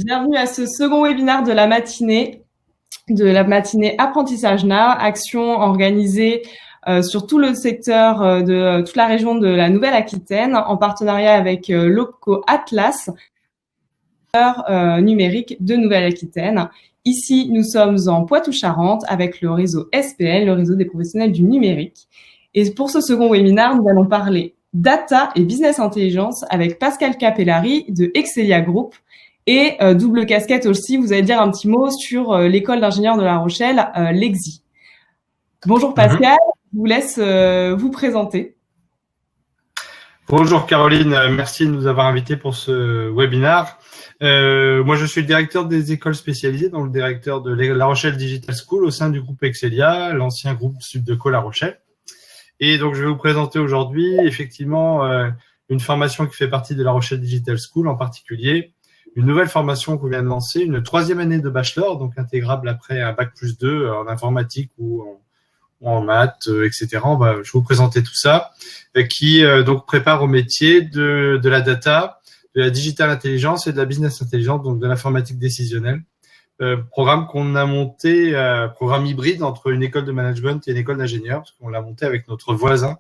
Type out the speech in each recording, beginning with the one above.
Bienvenue à ce second webinaire de la matinée Apprentissage Now, action organisée sur tout le secteur de toute la région de la Nouvelle-Aquitaine en partenariat avec l'OPCO Atlas, numérique de Nouvelle-Aquitaine. Ici, nous sommes en Poitou-Charentes avec le réseau SPL, le réseau des professionnels du numérique. Et pour ce second webinaire, nous allons parler data et business intelligence avec Pascal Capellari de Excelia Group et double casquette aussi. Vous allez dire un petit mot sur l'école d'ingénieurs de La Rochelle, l'EXI. Bonjour Pascal, je vous laisse vous présenter. Bonjour Caroline, merci de nous avoir invités pour ce webinaire. Moi, je suis le directeur des écoles spécialisées, donc le directeur de La Rochelle Digital School au sein du groupe Excelia, l'ancien groupe Subdeco La Rochelle. Et donc, je vais vous présenter aujourd'hui, effectivement, une formation qui fait partie de La Rochelle Digital School, en particulier une nouvelle formation qu'on vient de lancer, une 3e année de bachelor, donc intégrable après un bac+2 en informatique ou en maths, etc. Je vais vous présenter tout ça, qui donc prépare au métier de la data, de la digital intelligence et de la business intelligence, donc de l'informatique décisionnelle. Programme qu'on a monté, programme hybride entre une école de management et une école d'ingénieurs, parce qu'on l'a monté avec notre voisin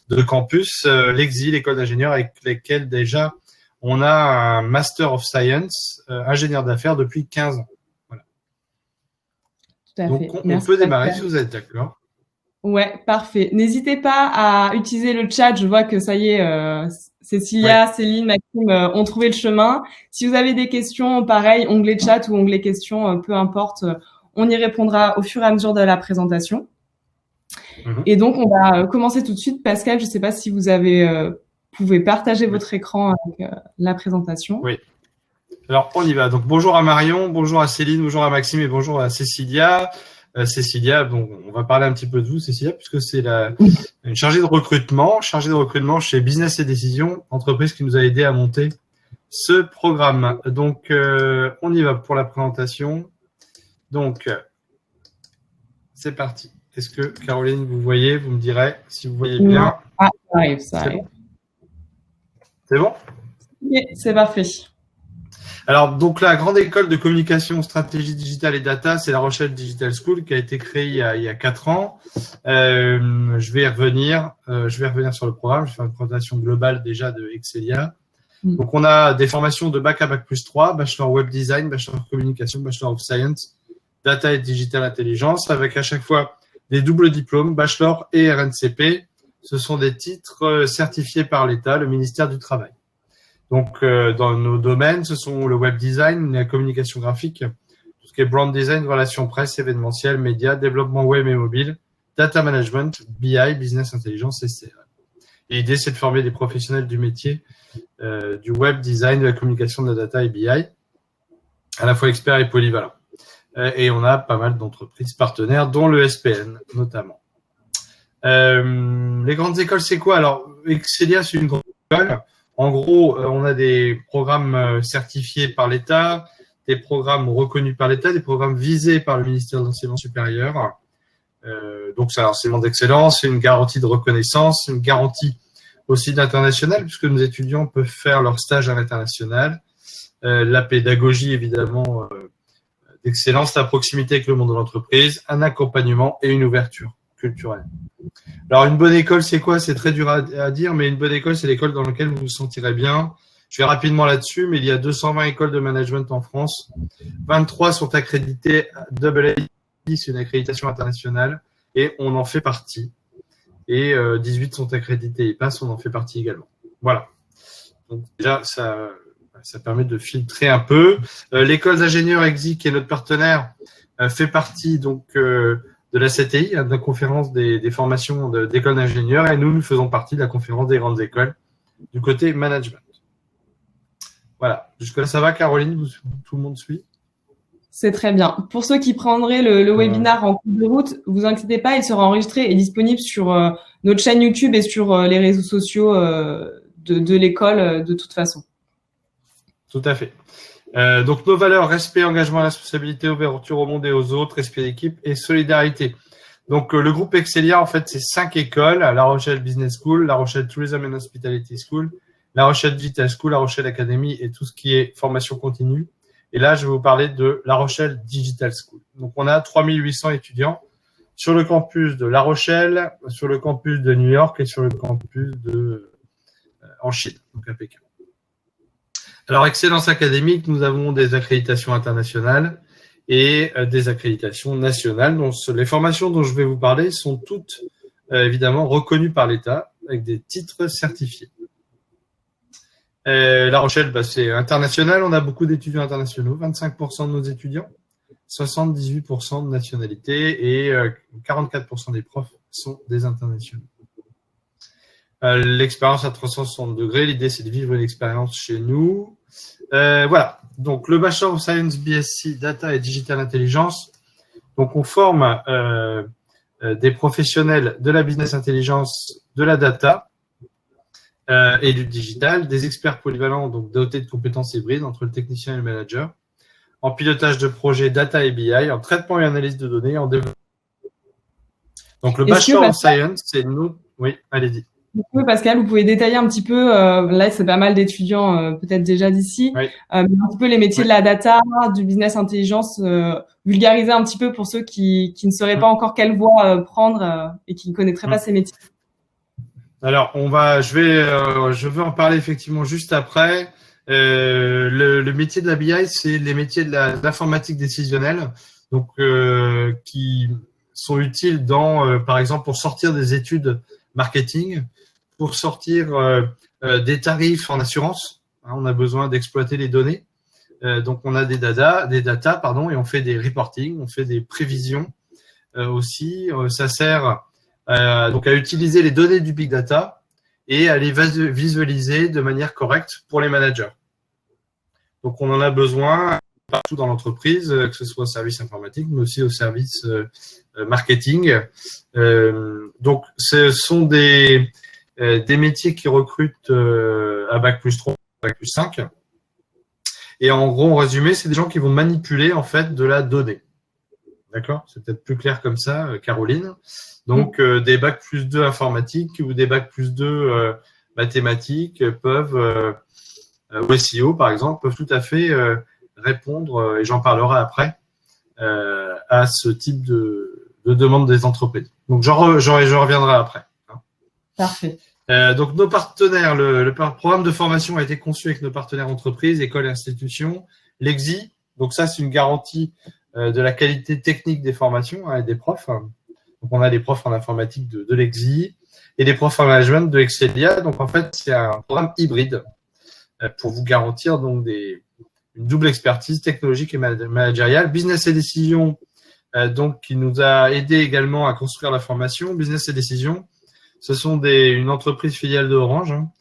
de campus, l'EXI, l'école d'ingénieurs, avec lesquels déjà on a un Master of Science, ingénieur d'affaires depuis 15 ans. Voilà. Tout à Donc, fait. on peut démarrer si vous êtes d'accord. Ouais, parfait. N'hésitez pas à utiliser le chat. Je vois que ça y est, Cécilia, Céline, Maxime ont trouvé le chemin. Si vous avez des questions, pareil, onglet chat ou onglet questions, peu importe, on y répondra au fur et à mesure de la présentation. Et donc, on va commencer tout de suite. Pascal, je ne sais pas si vous pouvez partager votre écran avec la présentation. Oui. Alors, on y va. Donc, bonjour à Marion, bonjour à Céline, bonjour à Maxime et bonjour à Cécilia. Cécilia, bon, on va parler un petit peu de vous, Cécilia, puisque c'est une chargée de recrutement chez Business et Décision, entreprise qui nous a aidé à monter ce programme. Donc, on y va pour la présentation. Donc, c'est parti. Est-ce que, Caroline, vous voyez, vous me direz si vous voyez bien. Ah, ça arrive. C'est bon? Oui, c'est parfait. Alors, donc, la grande école de communication, stratégie digitale et data, c'est La Rochelle Digital School qui a été créée il y a 4 ans. Je vais y revenir. Je vais revenir sur le programme. Je vais faire une présentation globale déjà de Excelia. Donc, on a des formations de bac à bac+3, bachelor web design, bachelor communication, bachelor of science, data et digital intelligence, avec à chaque fois des doubles diplômes, bachelor et RNCP. Ce sont des titres certifiés par l'État, le ministère du Travail. Donc, dans nos domaines, ce sont le web design, la communication graphique, tout ce qui est brand design, relations presse, événementiel, médias, développement web et mobile, data management, BI, business intelligence et CRM. Et l'idée, c'est de former des professionnels du métier du web design, de la communication, de la data et BI, à la fois experts et polyvalents. Et on a pas mal d'entreprises partenaires, dont le SPN notamment. Les grandes écoles, c'est quoi? Alors, Excelia, c'est une grande école. En gros, on a des programmes certifiés par l'État, des programmes reconnus par l'État, des programmes visés par le ministère de l'Enseignement supérieur. Donc, c'est un enseignement d'excellence, c'est une garantie de reconnaissance, une garantie aussi d'international, puisque nos étudiants peuvent faire leur stage à l'international. La pédagogie, évidemment, d'excellence, la proximité avec le monde de l'entreprise, un accompagnement et une ouverture culturelle. Alors, une bonne école, c'est quoi? C'est très dur à dire, mais une bonne école, c'est l'école dans laquelle vous vous sentirez bien. Je vais rapidement là-dessus, mais il y a 220 écoles de management en France. 23 sont accréditées AA, c'est une accréditation internationale, et on en fait partie. Et 18 sont accréditées IPAS, on en fait partie également. Voilà. Donc déjà, ça permet de filtrer un peu. L'école d'ingénieurs EXI, qui est notre partenaire, fait partie donc de la CTI, de la conférence des formations d'écoles d'ingénieurs, et nous faisons partie de la conférence des grandes écoles du côté management. Voilà. Jusque-là, ça va, Caroline? Tout le monde suit? C'est très bien. Pour ceux qui prendraient le webinaire en cours de route, vous inquiétez pas, il sera enregistré et disponible sur notre chaîne YouTube et sur les réseaux sociaux de l'école de toute façon. Tout à fait. Donc, nos valeurs, respect, engagement, responsabilité, ouverture au monde et aux autres, respect d'équipe et solidarité. Donc, le groupe Excelia, en fait, c'est 5 écoles. La Rochelle Business School, La Rochelle Tourism and Hospitality School, La Rochelle Digital School, La Rochelle Academy et tout ce qui est formation continue. Et là, je vais vous parler de La Rochelle Digital School. Donc, on a 3800 étudiants sur le campus de La Rochelle, sur le campus de New York et sur le campus en Chine, donc à Pékin. Alors, excellence académique, nous avons des accréditations internationales et des accréditations nationales. Donc, les formations dont je vais vous parler sont toutes évidemment reconnues par l'État avec des titres certifiés. La Rochelle, c'est international. On a beaucoup d'étudiants internationaux, 25% de nos étudiants, 78% de nationalité et 44% des profs sont des internationaux. L'expérience à 360 degrés, l'idée c'est de vivre une expérience chez nous. Voilà, donc le Bachelor of Science BSc Data et Digital Intelligence. Donc on forme des professionnels de la business intelligence, de la data et du digital, des experts polyvalents, donc dotés de compétences hybrides entre le technicien et le manager, en pilotage de projets data et BI, en traitement et analyse de données, en développement. Donc le Bachelor of Science, c'est nous. Oui, allez-y. Oui, Pascal, vous pouvez détailler un petit peu, là c'est pas mal d'étudiants peut-être déjà d'ici, oui. Mais un petit peu les métiers de la data, du business intelligence, vulgariser un petit peu pour ceux qui ne sauraient pas encore quelle voie prendre et qui ne connaîtraient pas ces métiers. Alors je vais en parler effectivement juste après. Le métier de la BI, c'est les métiers de l'informatique décisionnelle, donc qui sont utiles dans, par exemple, pour sortir des études marketing, pour sortir des tarifs en assurance. Hein, on a besoin d'exploiter les données. Donc, on a des data, et on fait des reporting, on fait des prévisions aussi. Ça sert donc à utiliser les données du big data et à les visualiser de manière correcte pour les managers. Donc, on en a besoin partout dans l'entreprise, que ce soit au service informatique, mais aussi au service marketing. Donc, ce sont des métiers qui recrutent à Bac+3, Bac+5. Et en gros, en résumé, c'est des gens qui vont manipuler en fait de la donnée. D'accord ? C'est peut-être plus clair comme ça, Caroline. Donc, des Bac+2 informatique ou des Bac+2 mathématiques peuvent, ou SEO par exemple, peuvent tout à fait répondre, et j'en parlerai après, à ce type de demande des entreprises. Donc, je reviendrai après. Hein. Parfait. Donc, nos partenaires, le programme de formation a été conçu avec nos partenaires entreprises, écoles et institutions. L'EXI, donc ça, c'est une garantie de la qualité technique des formations et des profs. Donc, on a des profs en informatique de l'EXI et des profs en management de Excelia. Donc, en fait, c'est un programme hybride pour vous garantir donc une double expertise technologique et managériale. Business et décision, donc, qui nous a aidé également à construire la formation. Business et décision, ce sont une entreprise filiale d'Orange, hein,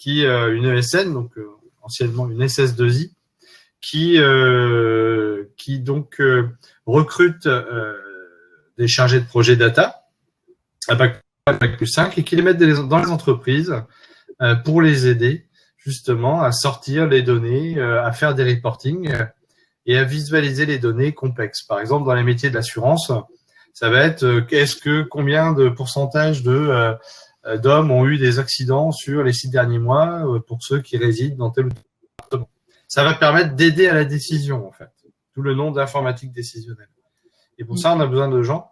une ESN, donc anciennement une SS2I, qui donc recrute des chargés de projet data à Bac+5 et qui les mettent dans les entreprises pour les aider justement à sortir les données, à faire des reporting et à visualiser les données complexes. Par exemple, dans les métiers de l'assurance, ça va être combien de pourcentage d'hommes ont eu des accidents sur les 6 derniers mois pour ceux qui résident dans tel ou tel département. Ça va permettre d'aider à la décision, en fait. D'où le nom d'informatique décisionnelle. Et pour ça, on a besoin de gens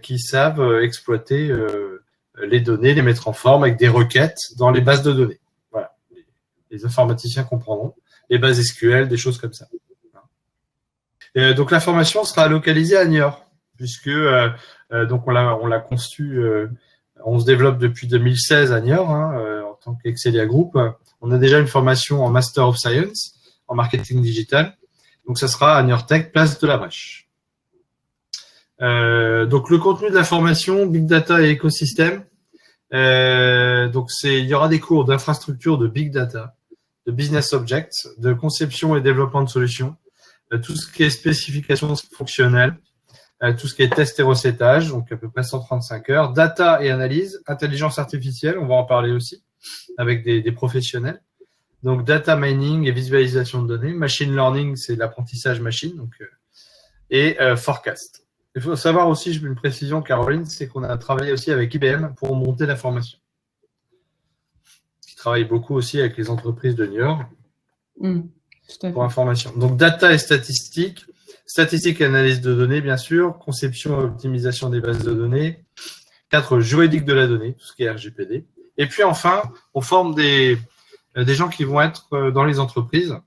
qui savent exploiter les données, les mettre en forme avec des requêtes dans les bases de données. Voilà. Les informaticiens comprendront. Les bases SQL, des choses comme ça. Donc, la formation sera localisée à Niort, puisque donc on l'a conçu, on se développe depuis 2016 à Niort, hein, en tant qu'Excelia Group. On a déjà une formation en Master of Science, en marketing digital. Donc, ça sera à Niort Tech, place de la Brèche. Donc, le contenu de la formation, Big Data et écosystème. Donc, il y aura des cours d'infrastructure de Big Data, de Business Objects, de conception et développement de solutions, tout ce qui est spécification fonctionnelle, tout ce qui est test et recettage, donc à peu près 135 heures, data et analyse, intelligence artificielle, on va en parler aussi, avec des professionnels. Donc, data mining et visualisation de données, machine learning, c'est l'apprentissage machine, donc, et forecast. Il faut savoir aussi, je mets une précision, Caroline, c'est qu'on a travaillé aussi avec IBM pour monter la formation. Qui travaille beaucoup aussi avec les entreprises de New York. Tout à fait. pour information. Donc, data et statistiques. Statistique et analyse de données, bien sûr. Conception et optimisation des bases de données. 4, juridique de la donnée, tout ce qui est RGPD. Et puis, enfin, on forme des gens qui vont être dans les entreprises.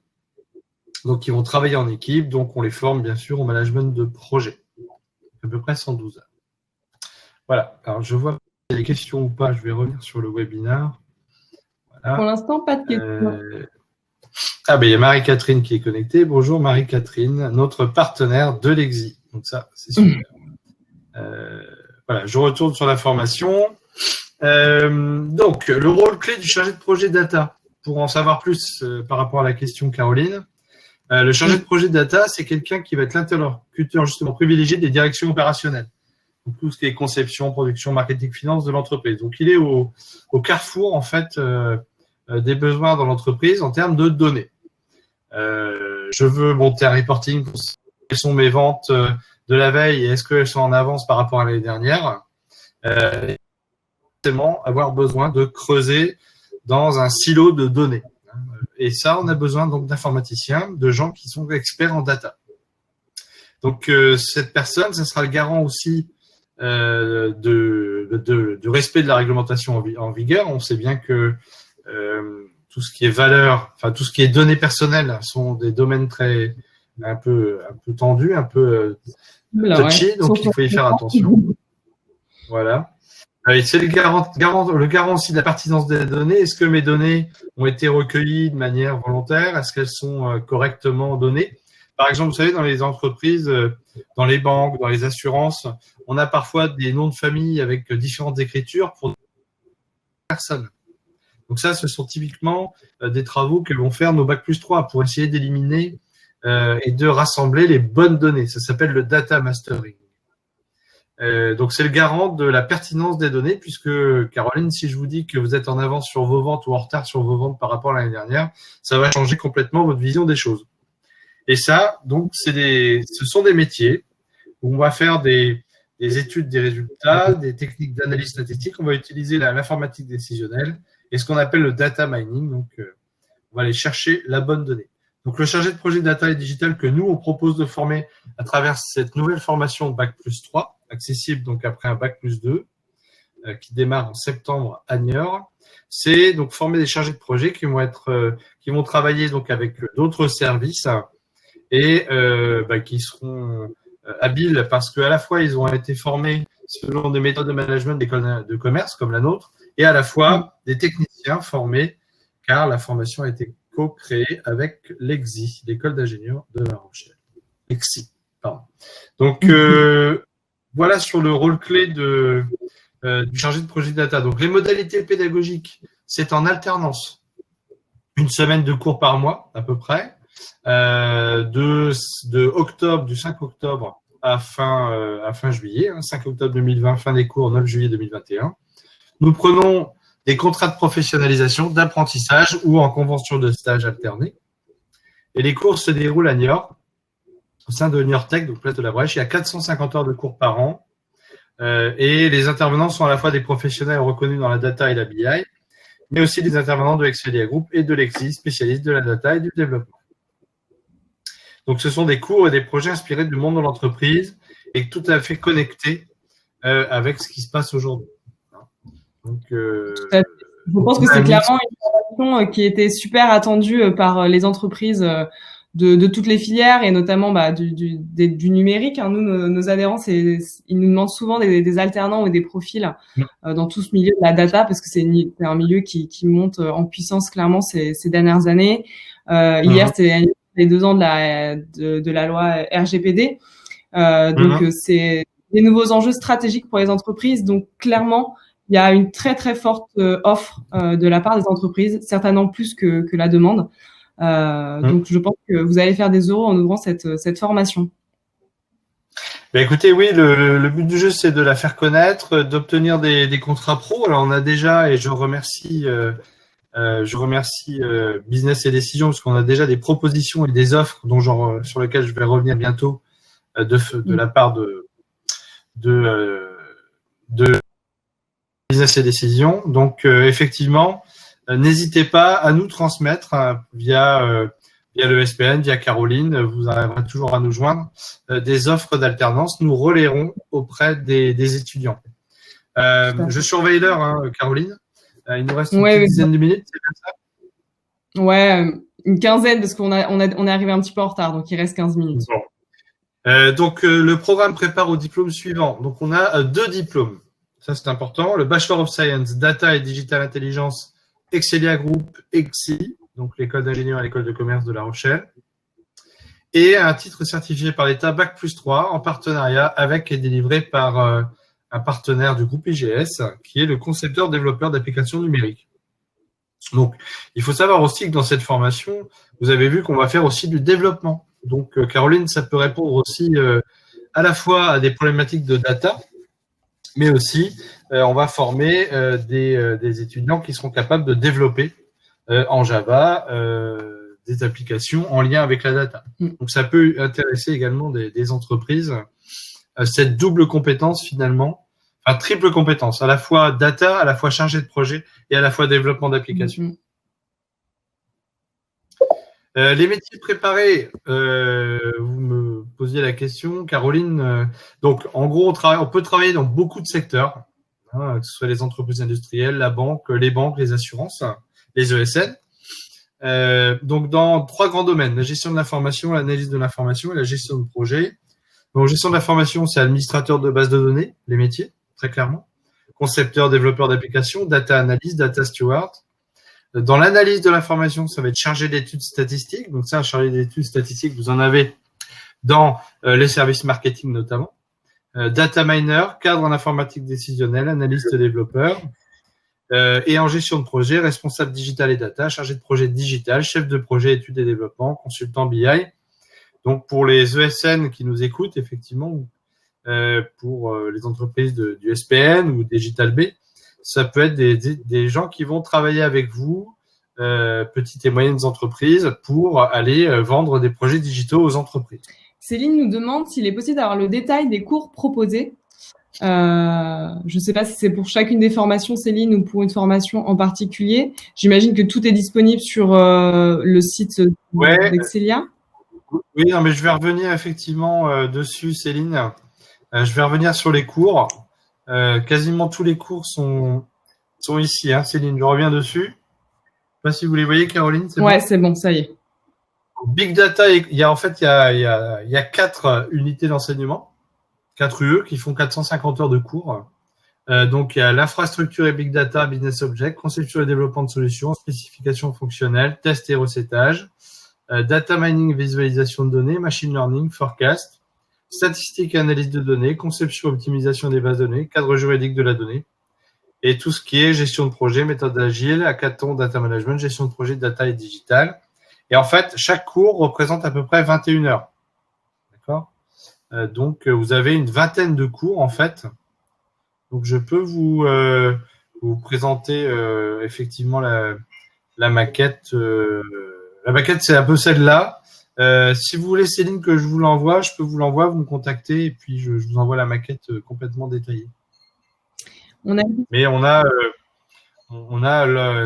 Donc, ils vont travailler en équipe. Donc, on les forme, bien sûr, au management de projet. À peu près 112 heures. Voilà. Alors, je vois s'il y a des questions ou pas. Je vais revenir sur le webinar. Voilà. Pour l'instant, pas de questions. Il y a Marie-Catherine qui est connectée. Bonjour Marie-Catherine, notre partenaire de l'EXI. Donc ça, c'est super. Voilà, je retourne sur la formation. Donc, le rôle clé du chargé de projet data. Pour en savoir plus par rapport à la question Caroline, le chargé de projet data, c'est quelqu'un qui va être l'interlocuteur justement privilégié des directions opérationnelles. Donc, tout ce qui est conception, production, marketing, finance de l'entreprise. Donc, il est au carrefour, en fait, des besoins dans l'entreprise en termes de données. Je veux monter un reporting pour quelles sont mes ventes de la veille et est-ce qu'elles sont en avance par rapport à l'année dernière. Forcément, avoir besoin de creuser dans un silo de données. Et ça, on a besoin donc d'informaticiens, de gens qui sont experts en data. Donc, cette personne, ce sera le garant aussi du respect de la réglementation en vigueur. On sait bien que tout ce qui est valeur, enfin tout ce qui est données personnelles sont des domaines un peu tendus, un peu touchy, donc il faut y faire attention. Voilà. C'est le garant aussi de la pertinence des données. Est-ce que mes données ont été recueillies de manière volontaire? Est-ce qu'elles sont correctement données? Par exemple, vous savez, dans les entreprises, dans les banques, dans les assurances, on a parfois des noms de famille avec différentes écritures pour personnes. Donc ça, ce sont typiquement des travaux que vont faire nos Bac+3 pour essayer d'éliminer et de rassembler les bonnes données. Ça s'appelle le data mastering. Donc c'est le garant de la pertinence des données, puisque Caroline, si je vous dis que vous êtes en avance sur vos ventes ou en retard sur vos ventes par rapport à l'année dernière, ça va changer complètement votre vision des choses. Et ça, donc, ce sont des métiers où on va faire des études des résultats, des techniques d'analyse statistique, on va utiliser l'informatique décisionnelle et ce qu'on appelle le data mining. Donc, on va aller chercher la bonne donnée. Donc, le chargé de projet data et digital que nous, on propose de former à travers cette nouvelle formation Bac+3, accessible donc après un Bac+2, qui démarre en septembre à Niort, c'est donc former des chargés de projet qui vont travailler donc avec d'autres services et qui seront habiles parce qu'à la fois ils ont été formés selon des méthodes de management d'écoles de commerce comme la nôtre et à la fois des techniciens formés car la formation a été co-créée avec l'EXI, l'école d'ingénieurs de La Rochelle. EXI, pardon. Donc voilà sur le rôle clé du chargé de projet data. Donc les modalités pédagogiques, c'est en alternance. Une semaine de cours par mois à peu près. Du 5 octobre à fin juillet, 5 octobre 2020, fin des cours, 9 juillet 2021. Nous prenons des contrats de professionnalisation, d'apprentissage ou en convention de stage alterné. Et les cours se déroulent à Niort, au sein de Niort Tech, donc Place de la Brèche. Il y a 450 heures de cours par an. Et les intervenants sont à la fois des professionnels reconnus dans la data et la BI, mais aussi des intervenants de Excelia Group et de l'EXI, spécialistes de la data et du développement. Donc, ce sont des cours et des projets inspirés du monde de l'entreprise et tout à fait connectés avec ce qui se passe aujourd'hui. Donc, je pense que c'est clairement une formation qui était super attendue par les entreprises de toutes les filières et notamment du numérique. Nous, nos adhérents, ils nous demandent souvent des alternants ou des profils dans tout ce milieu de la data parce que c'est un milieu qui monte en puissance clairement ces dernières années. Hier, c'était les 2 ans de la loi RGPD. Donc, c'est des nouveaux enjeux stratégiques pour les entreprises. Donc, clairement, il y a une très, très forte offre de la part des entreprises, certainement plus que la demande. Donc, je pense que vous allez faire des euros en ouvrant cette formation. Écoutez, oui, le but du jeu, c'est de la faire connaître, d'obtenir des contrats pro. Alors, on a déjà, et je remercie Business et Décision, parce qu'on a déjà des propositions et des offres sur lesquelles je vais revenir bientôt de la part de Business et Décision. Donc, effectivement, n'hésitez pas à nous transmettre via via le SPN, via Caroline, vous arriverez toujours à nous joindre, des offres d'alternance. Nous relayerons auprès des étudiants. Je surveille l'heure, hein, Caroline. Il nous reste une petite dizaine de minutes, c'est bien ça? Ouais, une quinzaine, parce qu'on est arrivé un petit peu en retard, donc il reste 15 minutes. Bon. Donc, le programme prépare au diplôme suivant. Donc, on a 2 diplômes. Ça, c'est important. Le Bachelor of Science, Data et Digital Intelligence, Excelia Group, EXI, donc l'école d'ingénieurs et l'école de commerce de La Rochelle. Et un titre certifié par l'État, Bac+3, en partenariat avec et délivré par un partenaire du groupe IGS, qui est le concepteur-développeur d'applications numériques. Donc, il faut savoir aussi que dans cette formation, vous avez vu qu'on va faire aussi du développement. Donc, Caroline, ça peut répondre aussi à la fois à des problématiques de data, mais aussi, on va former des étudiants qui seront capables de développer en Java des applications en lien avec la data. Donc, ça peut intéresser également des entreprises. Cette double compétence, finalement, enfin, triple compétence, à la fois data, à la fois chargé de projet et à la fois développement d'applications. Les métiers préparés, vous me posiez la question, Caroline. Donc, en gros, on peut travailler dans beaucoup de secteurs, hein, que ce soit les entreprises industrielles, la banque, les assurances, les ESN. Donc, dans 3 grands domaines, la gestion de l'information, l'analyse de l'information et la gestion de projet. Donc, gestion de l'information, c'est administrateur de base de données, les métiers, très clairement. Concepteur, développeur d'applications, data analyst, data steward. Dans l'analyse de l'information, ça va être chargé d'études statistiques. Donc ça, chargé d'études statistiques, vous en avez dans les services marketing notamment. Data miner, cadre en informatique décisionnelle, analyste développeur. Et en gestion de projet, responsable digital et data, chargé de projet digital, chef de projet études et développement, consultant BI. Donc pour les ESN qui nous écoutent, effectivement, pour les entreprises du SPN ou Digital B, ça peut être des gens qui vont travailler avec vous, petites et moyennes entreprises, pour aller vendre des projets digitaux aux entreprises. Céline nous demande s'il est possible d'avoir le détail des cours proposés. Je ne sais pas si c'est pour chacune des formations, Céline, ou pour une formation en particulier. J'imagine que tout est disponible sur le site d'Excelia. Oui, non, mais je vais revenir effectivement dessus, Céline. Je vais revenir sur les cours. Quasiment tous les cours sont ici, hein, Céline. Je reviens dessus. Je ne sais pas si vous les voyez, Caroline. Ouais, c'est bon, ça y est. Big Data, il y a 4 unités d'enseignement, 4 UE qui font 450 heures de cours. Donc, il y a l'infrastructure et Big Data, Business Object, conception et développement de solutions, spécification fonctionnelle, test et recettage, data mining, visualisation de données, machine learning, forecast, statistiques et analyse de données, conception et optimisation des bases de données, cadre juridique de la donnée, et tout ce qui est gestion de projet, méthode agile, hackathon, data management, gestion de projet, data et digital. Et en fait, chaque cours représente à peu près 21 heures. D'accord ? Donc, vous avez une vingtaine de cours, en fait. Donc, je peux vous présenter effectivement la maquette. La maquette, c'est un peu celle-là. Si vous voulez, Céline, que je vous l'envoie, je peux vous l'envoyer, vous me contactez et puis je vous envoie la maquette complètement détaillée. Mais on a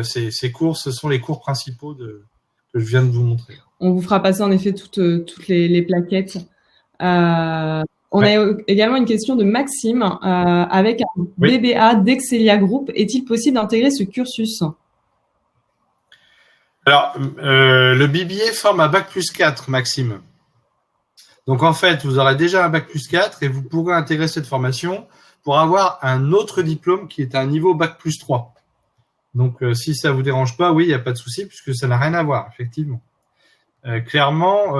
ces cours, ce sont les cours principaux que je viens de vous montrer. On vous fera passer en effet toutes les plaquettes. On a également une question de Maxime avec un BBA d'Excelia Group. Est-il possible d'intégrer ce cursus ? Alors, le BBA forme un Bac+4, Maxime. Donc, en fait, vous aurez déjà un Bac+4 et vous pourrez intégrer cette formation pour avoir un autre diplôme qui est un niveau Bac+3. Donc, si ça vous dérange pas, oui, il n'y a pas de souci puisque ça n'a rien à voir, effectivement. Clairement,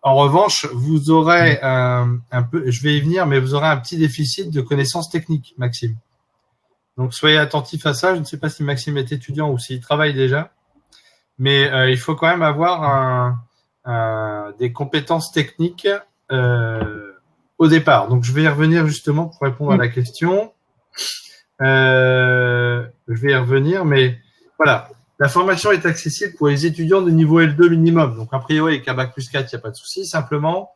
en revanche, vous aurez un peu, je vais y venir, mais vous aurez un petit déficit de connaissances techniques, Maxime. Donc, soyez attentifs à ça. Je ne sais pas si Maxime est étudiant ou s'il travaille déjà, mais il faut quand même avoir des compétences techniques au départ. Donc, je vais y revenir justement pour répondre à la question. Je vais y revenir, mais voilà. La formation est accessible pour les étudiants de niveau L2 minimum. Donc, a priori, avec un Bac+4, il n'y a pas de souci. Simplement,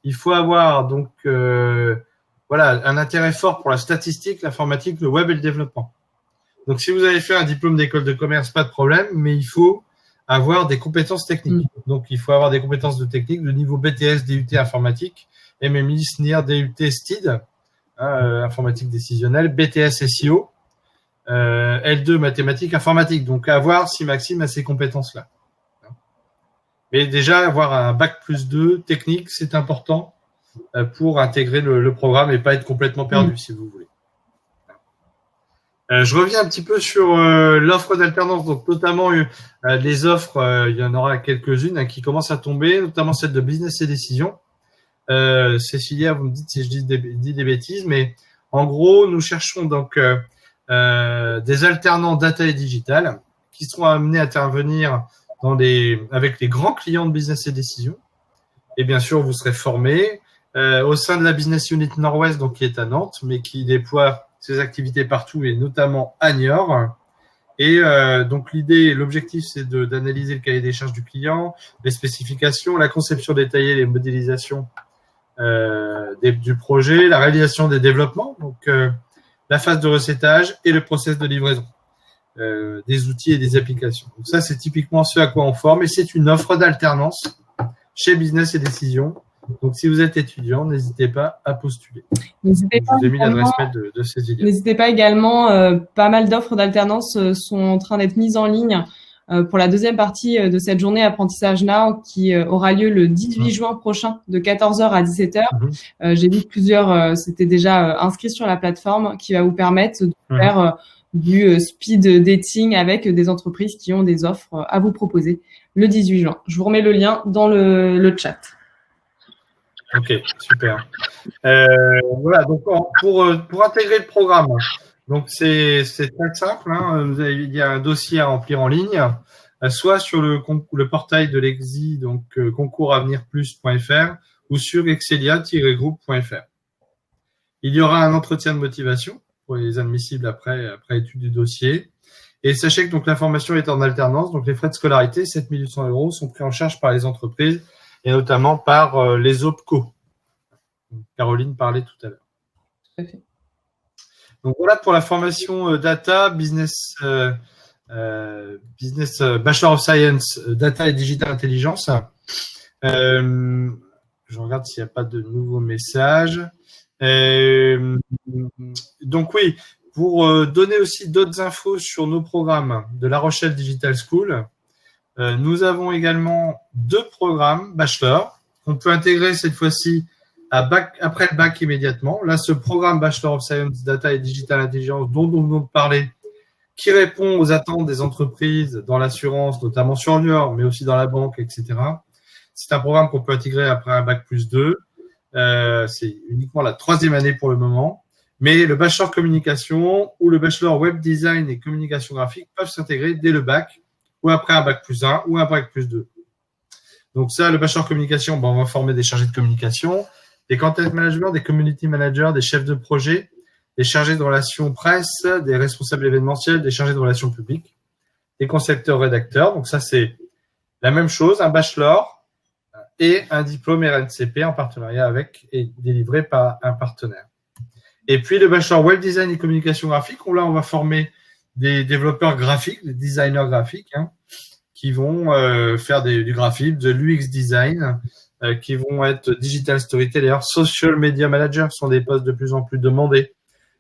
il faut avoir donc un intérêt fort pour la statistique, l'informatique, le web et le développement. Donc, si vous avez fait un diplôme d'école de commerce, pas de problème, mais il faut avoir des compétences techniques. Donc, il faut avoir des compétences de technique de niveau BTS, DUT informatique, MMI, SNIR, DUT, STID, informatique décisionnelle, BTS, SEO, L2, mathématiques, informatique. Donc, à voir si Maxime a ces compétences-là. Mais déjà, avoir un bac+2 technique, c'est important pour intégrer le programme et pas être complètement perdu, si vous voulez. Je reviens un petit peu sur l'offre d'alternance, donc notamment les offres, il y en aura quelques-unes qui commencent à tomber, notamment celle de business et décision. Cécilia, vous me dites si je dis des bêtises, mais en gros, nous cherchons donc des alternants data et digital qui seront amenés à intervenir avec les grands clients de business et décision. Et bien sûr, vous serez formés au sein de la business unit Nord-Ouest, donc qui est à Nantes, mais qui déploie ses activités partout et notamment à Niort. Et donc l'objectif, c'est d'analyser le cahier des charges du client, les spécifications, la conception détaillée, les modélisations du projet, la réalisation des développements, donc la phase de recettage et le process de livraison des outils et des applications. Donc ça, c'est typiquement ce à quoi on forme et c'est une offre d'alternance chez Business et Décision. Donc, si vous êtes étudiant, n'hésitez pas à postuler. Je vous ai mis l'adresse mail de Cécilia. N'hésitez pas également, pas mal d'offres d'alternance sont en train d'être mises en ligne pour la deuxième partie de cette journée Apprentissage Now qui aura lieu le 18 juin prochain de 14h à 17h. J'ai vu plusieurs, c'était déjà inscrit sur la plateforme qui va vous permettre de faire du speed dating avec des entreprises qui ont des offres à vous proposer le 18 juin. Je vous remets le lien dans le chat. Ok, super. Voilà, donc pour intégrer le programme, donc c'est très simple. Il y a un dossier à remplir en ligne, soit sur le portail de l'EXI, donc concoursavenirplus.fr ou sur excelia-groupe.fr. Il y aura un entretien de motivation pour les admissibles après étude du dossier. Et sachez que donc l'information est en alternance, donc les frais de scolarité, 7 800 €, sont pris en charge par les entreprises et notamment par les OPCO. Caroline parlait tout à l'heure. Tout à fait. Donc voilà pour la formation data, business Bachelor of Science, data et digital intelligence. Je regarde s'il n'y a pas de nouveaux messages. Donc oui, pour donner aussi d'autres infos sur nos programmes de La Rochelle Digital School, nous avons également 2 programmes bachelor qu'on peut intégrer cette fois-ci après le bac immédiatement. Là, ce programme Bachelor of Science, Data et Digital Intelligence dont nous venons de parler, qui répond aux attentes des entreprises dans l'assurance, notamment sur Niort, mais aussi dans la banque, etc. C'est un programme qu'on peut intégrer après un bac+2. C'est uniquement la 3e année pour le moment. Mais le Bachelor Communication ou le Bachelor Web Design et Communication Graphique peuvent s'intégrer dès le bac ou après un bac+1 ou un bac+2. Donc ça, le Bachelor Communication, on va former des chargés de communication, des content managers, des community managers, des chefs de projet, des chargés de relations presse, des responsables événementiels, des chargés de relations publiques, des concepteurs rédacteurs. Donc ça, c'est la même chose, un bachelor et un diplôme RNCP en partenariat avec et délivré par un partenaire. Et puis le Bachelor Web Design et Communication Graphique, où là, on va former des développeurs graphiques, des designers graphiques, qui vont faire du graphisme, de l'UX design, qui vont être digital storytellers, social media managers, sont des postes de plus en plus demandés,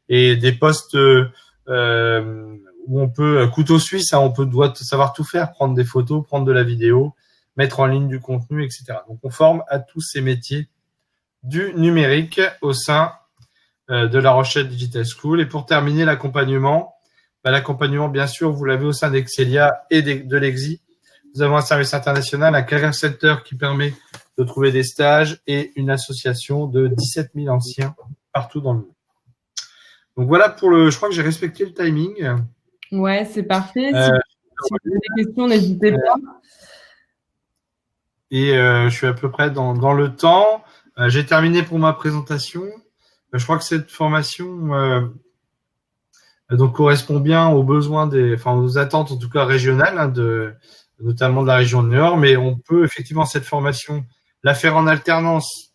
et des postes où on peut, couteau suisse, doit savoir tout faire, prendre des photos, prendre de la vidéo, mettre en ligne du contenu, etc. Donc on forme à tous ces métiers du numérique au sein de La Rochelle Digital School. Et pour terminer, l'accompagnement, bien sûr, vous l'avez au sein d'Excelia et de l'EXI. Nous avons un service international, un career center qui permet de trouver des stages et une association de 17 000 anciens partout dans le monde. Donc voilà je crois que j'ai respecté le timing. Ouais, c'est parfait. Si vous avez des questions, n'hésitez pas. Et je suis à peu près dans le temps. J'ai terminé pour ma présentation. Je crois que cette formation donc correspond bien aux besoins aux attentes en tout cas régionales, notamment de la région de Niort, mais on peut effectivement cette formation la faire en alternance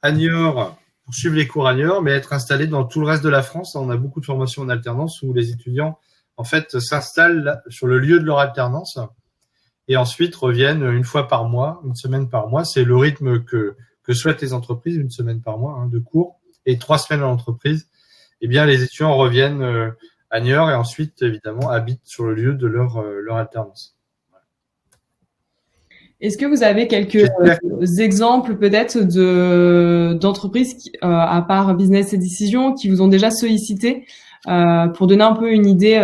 à Niort pour suivre les cours à Niort, mais être installé dans tout le reste de la France. On a beaucoup de formations en alternance où les étudiants en fait s'installent sur le lieu de leur alternance et ensuite reviennent une fois par mois, une semaine par mois. C'est le rythme que souhaitent les entreprises, une semaine par mois de cours et 3 semaines à l'entreprise. Eh bien, les étudiants reviennent à Niort et ensuite, évidemment, habitent sur le lieu de leur alternance. Est-ce que vous avez quelques exemples peut-être d'entreprises à part Business et Décision qui vous ont déjà sollicité pour donner un peu une idée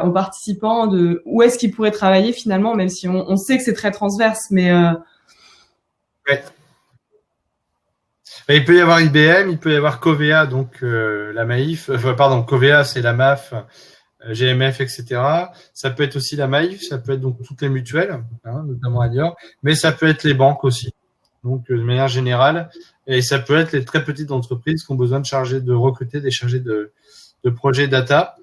aux participants de où est-ce qu'ils pourraient travailler finalement, même si on sait que c'est très transverse, mais ouais. Il peut y avoir IBM, il peut y avoir Covea, donc la Maïf, Covea c'est la MAF, GMF, etc. Ça peut être aussi la Maïf, ça peut être donc toutes les mutuelles, notamment à Niort, mais ça peut être les banques aussi, donc de manière générale, et ça peut être les très petites entreprises qui ont besoin de recruter des chargés de projets data,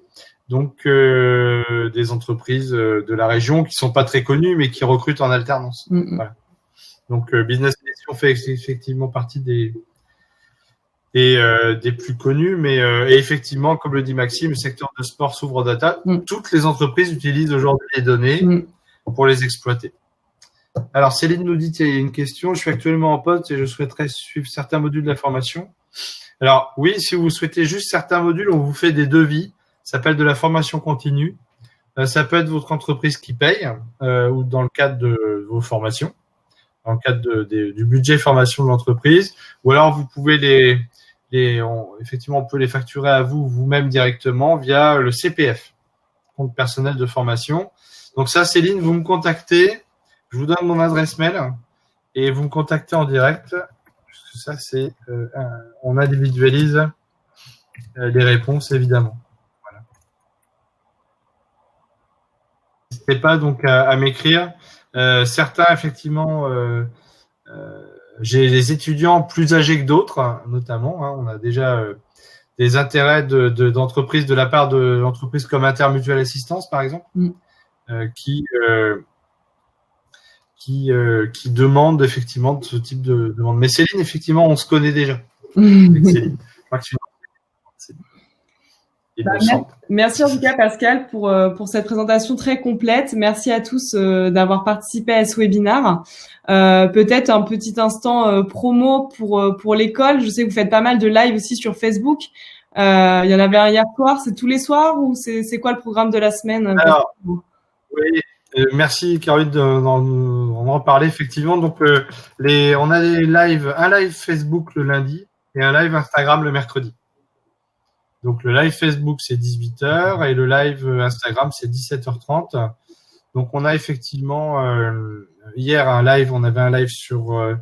donc des entreprises de la région qui sont pas très connues, mais qui recrutent en alternance. Voilà. Donc Business Edition fait effectivement partie des plus connus, mais et effectivement, comme le dit Maxime, le secteur de sport s'ouvre aux data. Toutes les entreprises utilisent aujourd'hui les données pour les exploiter. Alors, Céline nous dit qu'il y a une question. Je suis actuellement en poste et je souhaiterais suivre certains modules de la formation. Alors, oui, si vous souhaitez juste certains modules, on vous fait des devis. Ça s'appelle de la formation continue. Ça peut être votre entreprise qui paye ou dans le cadre de vos formations, dans le cadre du budget formation de l'entreprise, ou alors vous pouvez effectivement, on peut les facturer à vous-même directement via le CPF, compte personnel de formation. Donc ça, Céline, vous me contactez, je vous donne mon adresse mail et vous me contactez en direct. Ça, c'est, on individualise les réponses, évidemment. Voilà. N'hésitez pas donc à m'écrire. Certains, effectivement, j'ai des étudiants plus âgés que d'autres, notamment. On a déjà des intérêts d'entreprises de la part de l'entreprise comme Intermutuelle Assistance, par exemple, qui demandent effectivement de ce type de demande. Mais Céline, effectivement, on se connaît déjà. Avec Céline. Merci en tout cas Pascal pour cette présentation très complète. Merci à tous d'avoir participé à ce webinaire. Peut-être un petit instant promo pour l'école. Je sais que vous faites pas mal de live aussi sur Facebook. Il y en avait un hier soir. C'est tous les soirs ou c'est quoi le programme de la semaine? Alors, oui. Merci Caroline d'en reparler effectivement. Donc on a des lives, un live Facebook le lundi et un live Instagram le mercredi. Donc le live Facebook c'est 18h et le live Instagram c'est 17h30. Donc on a effectivement hier on avait un live sur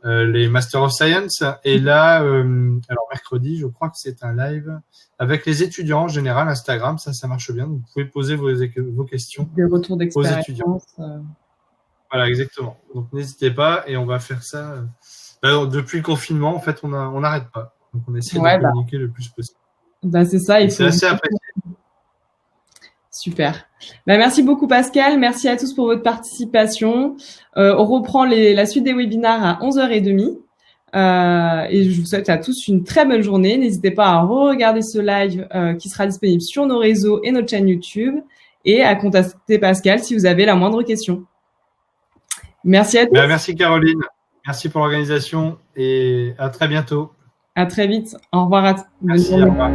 les Master of Science et là alors mercredi je crois que c'est un live avec les étudiants en général Instagram, ça marche bien. Donc vous pouvez poser vos questions des retours d'expérience aux étudiants. Voilà, exactement. Donc n'hésitez pas et on va faire ça depuis le confinement en fait on n'arrête pas. Donc on essaie de communiquer le plus possible. C'est ça, c'est assez apprécié. Super. Merci beaucoup Pascal, merci à tous pour votre participation. On reprend la suite des webinaires à 11h30 et je vous souhaite à tous une très bonne journée. N'hésitez pas à re-regarder ce live qui sera disponible sur nos réseaux et notre chaîne YouTube et à contacter Pascal si vous avez la moindre question. Merci à tous. Merci Caroline, merci pour l'organisation et à très bientôt. À très vite. Au revoir. Merci, au revoir.